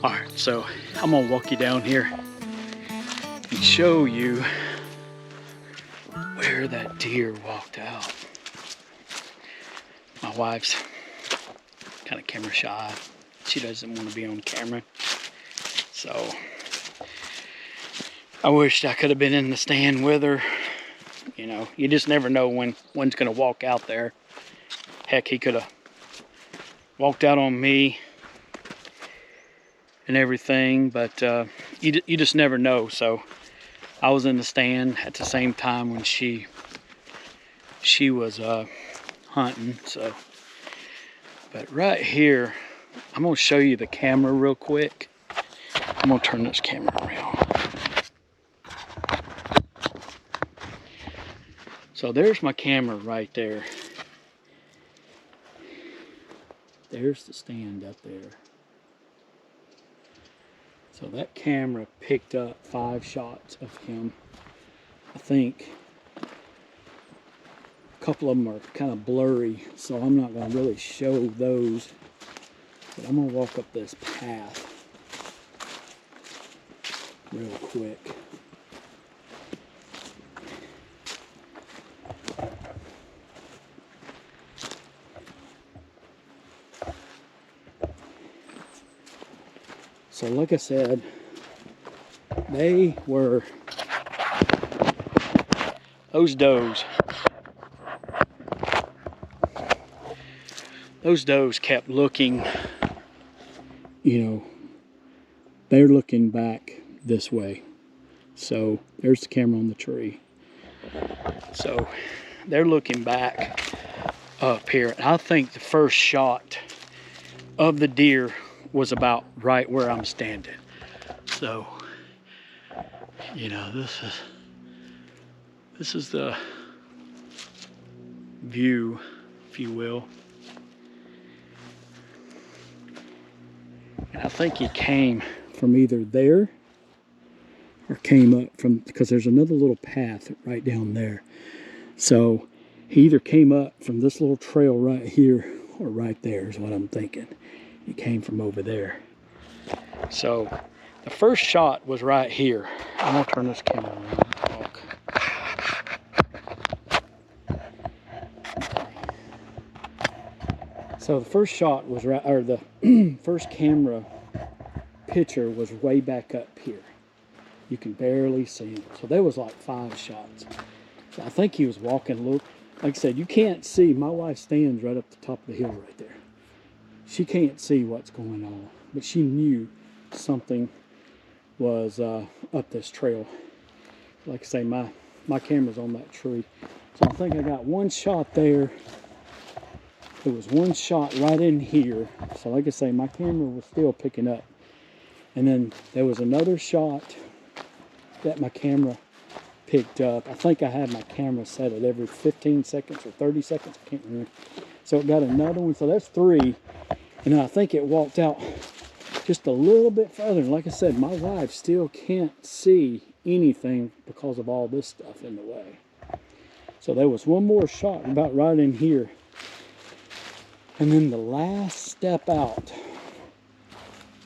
Alright, so I'm gonna walk you down here and show you where that deer walked out. My wife's kind of camera shy. She doesn't want to be on camera. So I wished I could have been in the stand with her. You know, you just never know when one's gonna walk out there. Heck, he could have walked out on me and everything, but you just never know. So I was in the stand at the same time when she was hunting. So, but right here, I'm gonna show you the camera real quick. I'm gonna turn this camera around. So there's my camera right there. There's the stand up there. So that camera picked up 5 shots of him. I think a couple of them are kind of blurry, so I'm not going to really show those. But I'm going to walk up this path real quick. So like I said, those does kept looking, you know, they're looking back this way. So there's the camera on the tree. So they're looking back up here. And I think the first shot of the deer was about right where I'm standing. So, you know, this is the view, if you will. And I think he came from either there or came up from, because there's another little path right down there. So he either came up from this little trail right here or right there is what I'm thinking. He came from over there. So the first shot was right here. I'm gonna turn this camera around. So the first shot was right, or the first camera picture was way back up here. You can barely see him. So there was like 5 shots. So I think he was walking. Look, like I said, you can't see. My wife stands right up the top of the hill right there. She can't see what's going on, but she knew something was up this trail. Like I say, my camera's on that tree. So I think I got 1 shot there. There was 1 shot right in here. So like I say, my camera was still picking up. And then there was another shot that my camera picked up. I think I had my camera set at every 15 seconds or 30 seconds. I can't remember. So it got another one. So that's 3. And then I think it walked out just a little bit further. And like I said, my wife still can't see anything because of all this stuff in the way. So there was 1 more shot about right in here. And then the last step out,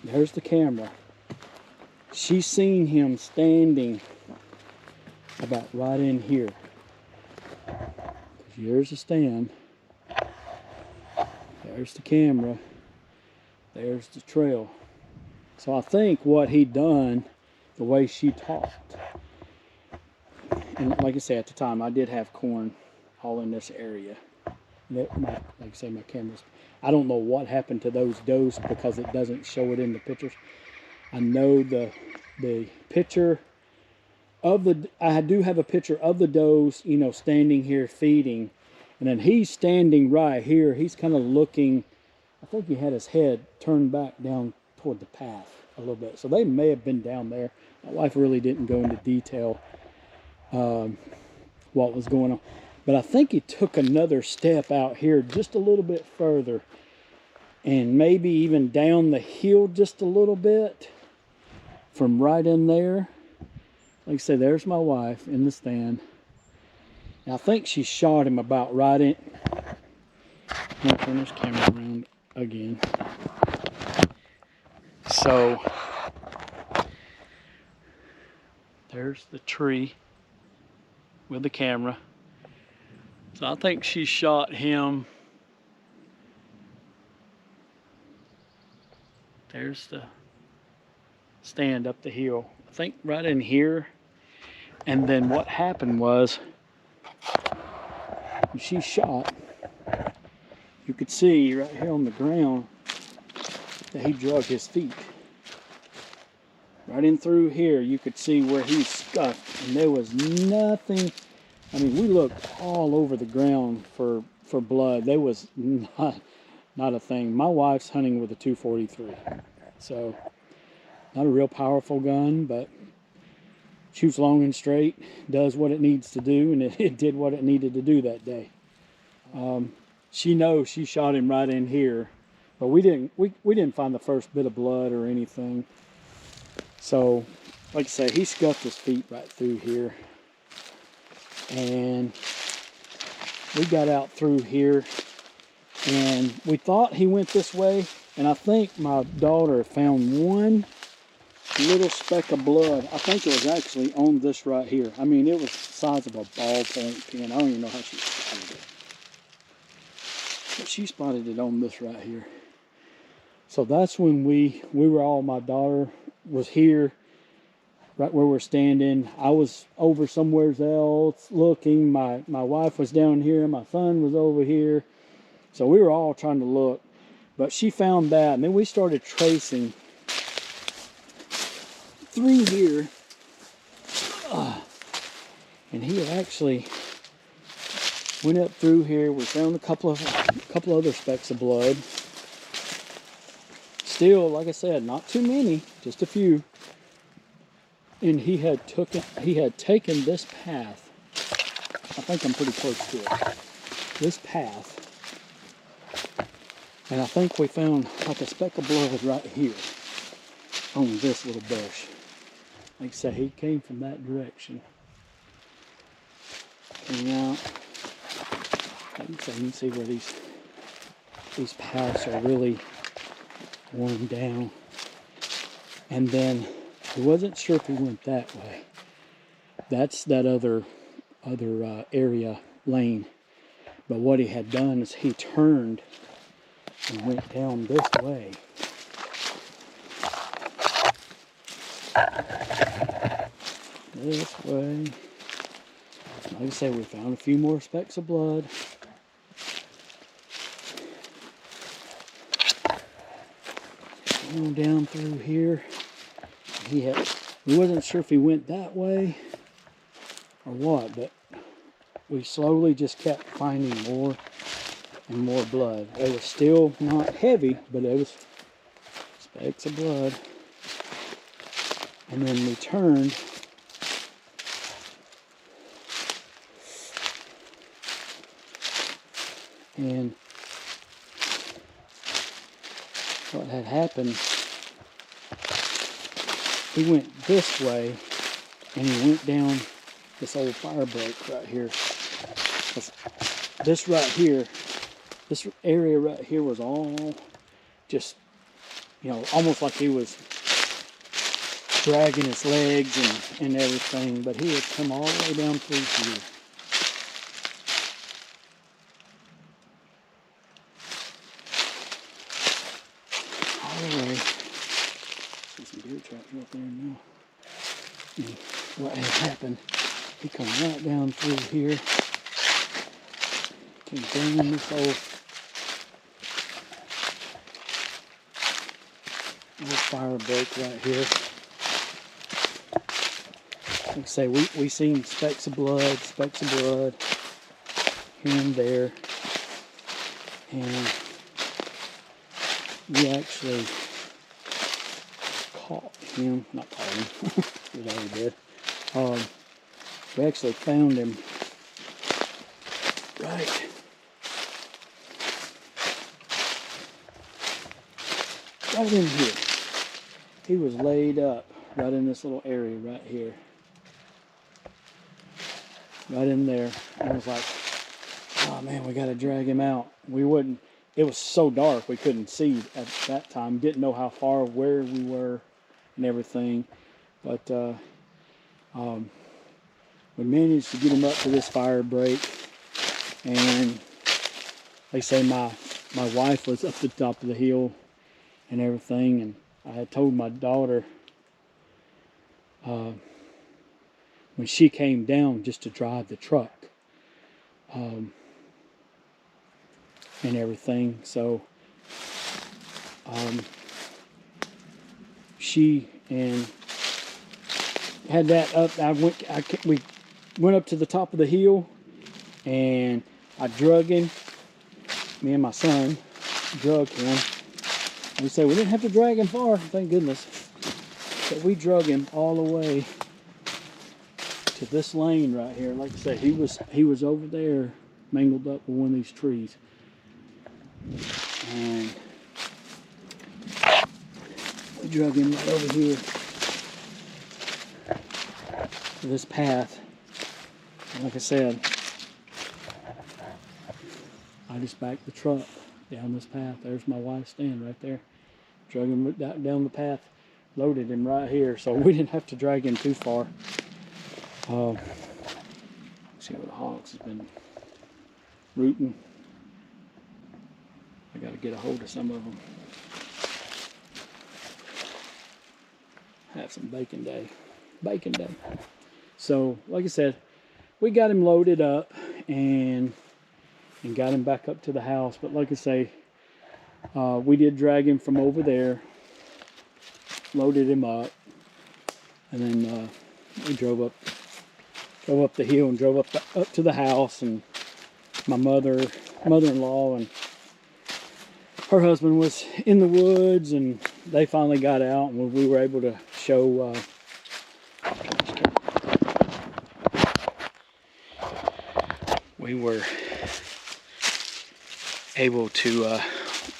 there's the camera. She seen him standing about right in here. Here's the stand. There's the camera. There's the trail. So I think what he done, the way she talked, and like I said, at the time I did have corn all in this area. Like I say, my cameras, I don't know what happened to those does because it doesn't show it in the pictures. I know the picture of I do have a picture of the does, you know, standing here feeding, and then he's standing right here. He's kind of looking, I think he had his head turned back down toward the path a little bit. So they may have been down there. My wife really didn't go into detail what was going on. But I think he took another step out here just a little bit further and maybe even down the hill just a little bit from right in there. Like I said, there's my wife in the stand. And I think she shot him about right in. I'm gonna turn this camera around again. So So there's the tree with the camera. So I think she shot him. There's the stand up the hill. I think right in here. And then what happened was, when she shot, you could see right here on the ground that he drug his feet. Right in through here, you could see where he scuffed, and there was nothing. I mean, we looked all over the ground for blood. There was not a thing. My wife's hunting with a .243, so not a real powerful gun, but shoots long and straight, does what it needs to do, and it did what it needed to do that day. She knows she shot him right in here, but we didn't find the first bit of blood or anything. So, like I say, he scuffed his feet right through here. And we got out through here, and we thought he went this way, and I think my daughter found one little speck of blood. I think it was actually on this right here. I mean, it was the size of a ballpoint pen. I don't even know how she spotted it. But she spotted it on this right here. So that's when we were all, my daughter was here, right where we're standing. I was over somewhere else looking. My wife was down here. My son was over here. So we were all trying to look. But she found that, and then we started tracing through here. And he had actually went up through here. We found a couple other specks of blood. Still, like I said, not too many, just a few. And he had taken this path. I think I'm pretty close to it. This path. And I think we found like a speck of blood right here on this little bush. Like I say, he came from that direction. Came out. Like I say, you can see where these paths are really worn down. And then he wasn't sure if he went that way. That's that other area lane. But what he had done is he turned and went down this way. This way. Like I said, we found a few more specks of blood. Going down through here. We wasn't sure if he went that way or what, but we slowly just kept finding more and more blood. It was still not heavy, but it was specks of blood. And then we turned. And what had happened, he went this way, and he went down this old fire break right here. This right here, this area right here was all just, you know, almost like he was dragging his legs and everything, but he had come all the way down through here. All the way. See some deer tracks right there now. And what had happened, he come right down through here. Came down this old fire break right here. Like I say, we seen specks of blood here and there, and we actually caught him, not caught him, he was already dead. We actually found him right in here. He was laid up right in this little area right here. Right in there. I was like, oh man, we gotta drag him out. We wouldn't, it was so dark we couldn't see at that time. Didn't know how far, where we were, and everything. But we managed to get him up to this fire break, and they say my wife was up the top of the hill and everything, and I had told my daughter when she came down just to drive the truck and everything. So she and had that up. We went up to the top of the hill, and I drug him. Me and my son drug him. And we say we didn't have to drag him far, thank goodness. But we drug him all the way to this lane right here. Like I said, he was over there, mangled up with one of these trees. And we drug him right over here to this path. And like I said, I just backed the truck down this path. There's my wife's stand right there. Drug him down the path, loaded him right here, so we didn't have to drag him too far. See what the hogs has been rooting. I got to get a hold of some of them. Have some bacon day. Bacon day. So, like I said, we got him loaded up and got him back up to the house. But like I say, we did drag him from over there, loaded him up, and then we drove up the hill and drove up to the house. And my mother-in-law and her husband was in the woods, and they finally got out, and we were able to show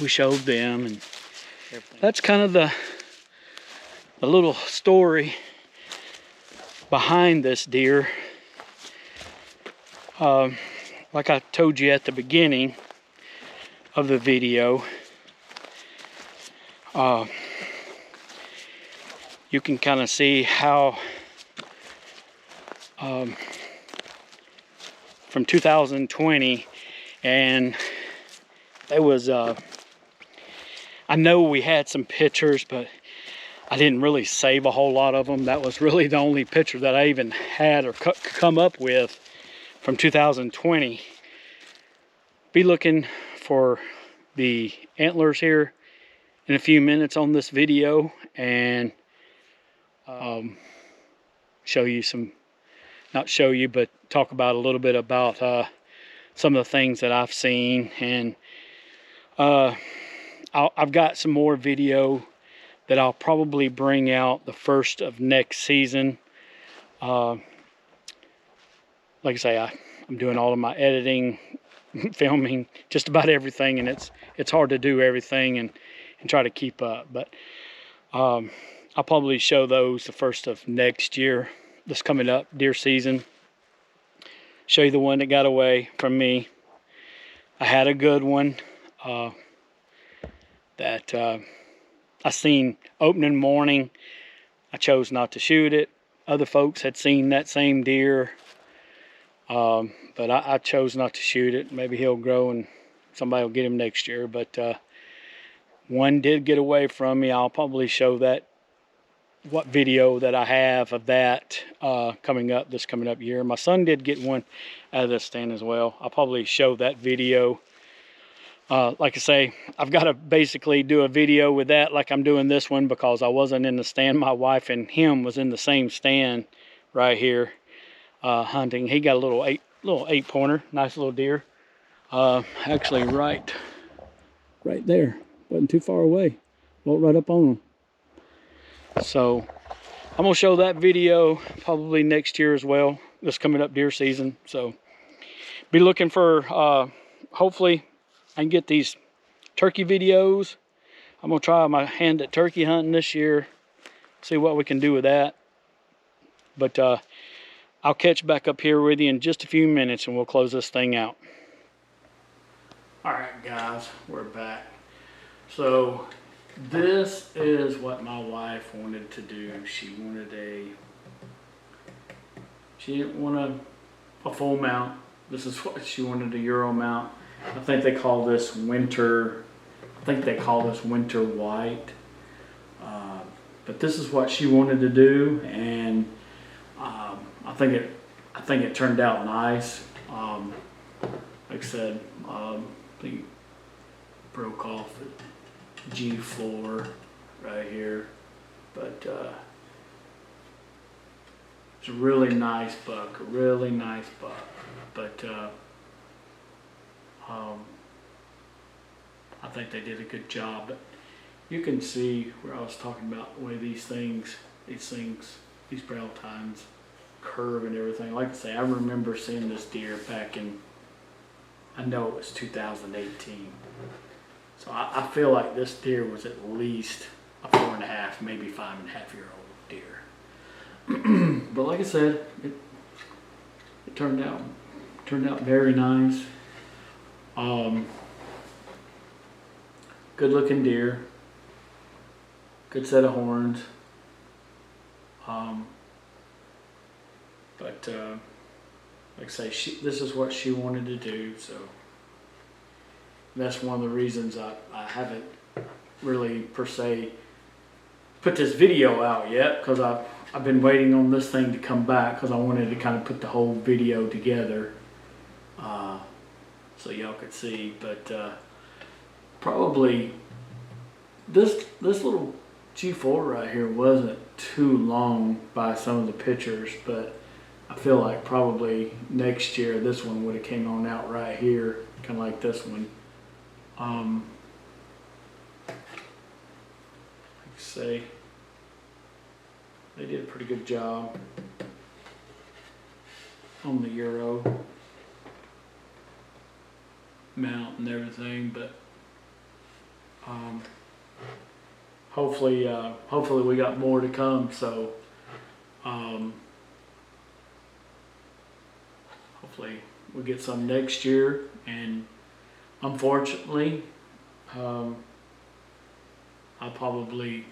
we showed them, and that's kind of the little story behind this deer. Like I told you at the beginning of the video, you can kind of see how from 2020, and it was I know we had some pictures, but I didn't really save a whole lot of them. That was really the only picture that I even had or come up with from 2020. Be looking for the antlers here in a few minutes on this video, and show you some, not show you, but talk about a little bit about some of the things that I've seen. And I've got some more video that I'll probably bring out the first of next season. Like I say, I'm doing all of my editing, filming, just about everything, and it's hard to do everything and try to keep up. But I'll probably show those the first of next year, this coming up deer season. Show you the one that got away from me. I had a good one that I seen opening morning. I chose not to shoot it. Other folks had seen that same deer, but I chose not to shoot it. Maybe he'll grow and somebody will get him next year. But one did get away from me. I'll probably show that, what video that I have of that coming up this coming up year. My son did get one out of this stand as well. I'll probably show that video. Like I say, I've got to basically do a video with that like I'm doing this one, because I wasn't in the stand. My wife and him was in the same stand right here hunting. He got a little eight pointer, nice little deer. Actually right there, wasn't too far away. Walked right up on him. So I'm gonna show that video probably next year as well, this coming up deer season. So be looking for, hopefully I can get these turkey videos. I'm gonna try my hand at turkey hunting this year, see what we can do with that. But I'll catch back up here with you in just a few minutes, and we'll close this thing out. Alright guys, we're back. So this is what my wife wanted to do. She didn't want a full mount. This is what she wanted, a Euro mount. I think they call this winter white. But this is what she wanted to do, and I think it turned out nice. Like I said, I think it broke off at G4 right here, but it's a really nice buck, but I think they did a good job. But you can see where I was talking about the way these brow tines curve and everything. Like I say, I remember seeing this deer back in, I know it was 2018. So I feel like this deer was at least a 4.5, maybe 5.5-year-old deer. But like I said, it turned out very nice. Good looking deer. Good set of horns. But like I say, this is what she wanted to do, so that's one of the reasons I haven't really per se put this video out yet, because I've been waiting on this thing to come back, because I wanted to kind of put the whole video together so y'all could see. But probably this little G4 right here wasn't too long by some of the pictures, but I feel like probably next year this one would have came on out right here, kind of like this one. Like I say, they did a pretty good job on the Euro mount and everything, but hopefully we got more to come. So hopefully we get some next year. And unfortunately, I'll probably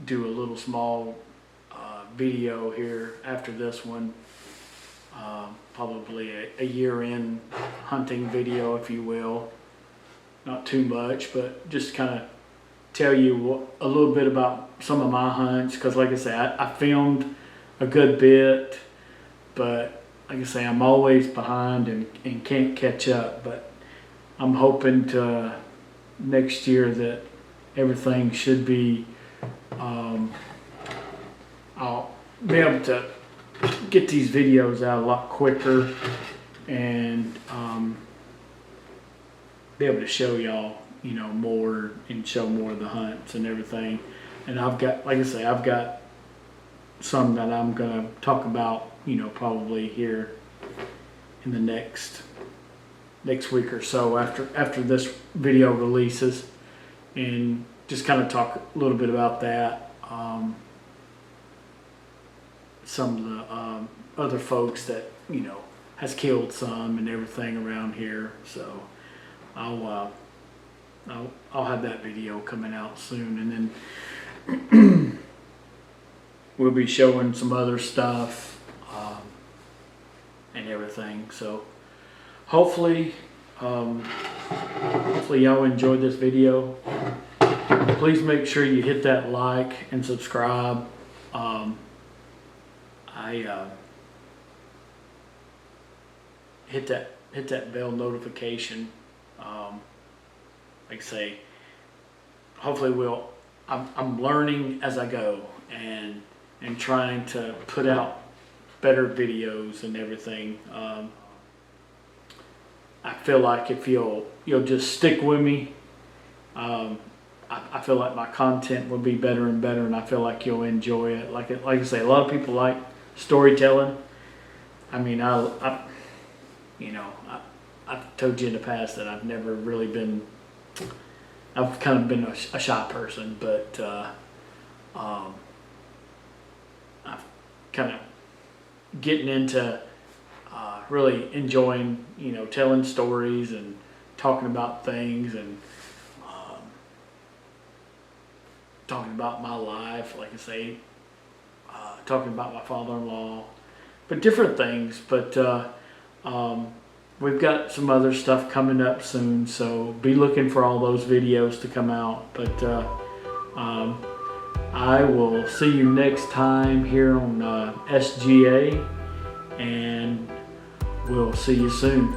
do a little small video here after this one, probably a year-end hunting video, if you will. Not too much, but just kind of tell you a little bit about some of my hunts, because like I say, I filmed a good bit, but like I say, I'm always behind and can't catch up. But I'm hoping to next year that everything should be, I'll be able to get these videos out a lot quicker and be able to show y'all, you know, more and show more of the hunts and everything. And I've got, like I say, I've got some that I'm gonna talk about, you know, probably here in the next week or so after this video releases, and just kind of talk a little bit about that. Some of the other folks that, you know, has killed some and everything around here. So I'll have that video coming out soon, and then we'll be showing some other stuff and everything. So hopefully y'all enjoyed this video. Please make sure you hit that like and subscribe. Hit that bell notification. Like I say, hopefully I'm learning as I go and trying to put out better videos and everything. I feel like if you'll just stick with me, I feel like my content will be better and better, and I feel like you'll enjoy it. Like I say, a lot of people like storytelling. I mean, I've told you in the past that I've never really been, I've kind of been a shy person, but I've kind of getting into really enjoying, you know, telling stories and talking about things and talking about my life, like I say, talking about my father-in-law, but different things. But we've got some other stuff coming up soon, so be looking for all those videos to come out. But I will see you next time here on SGA, and we'll see you soon.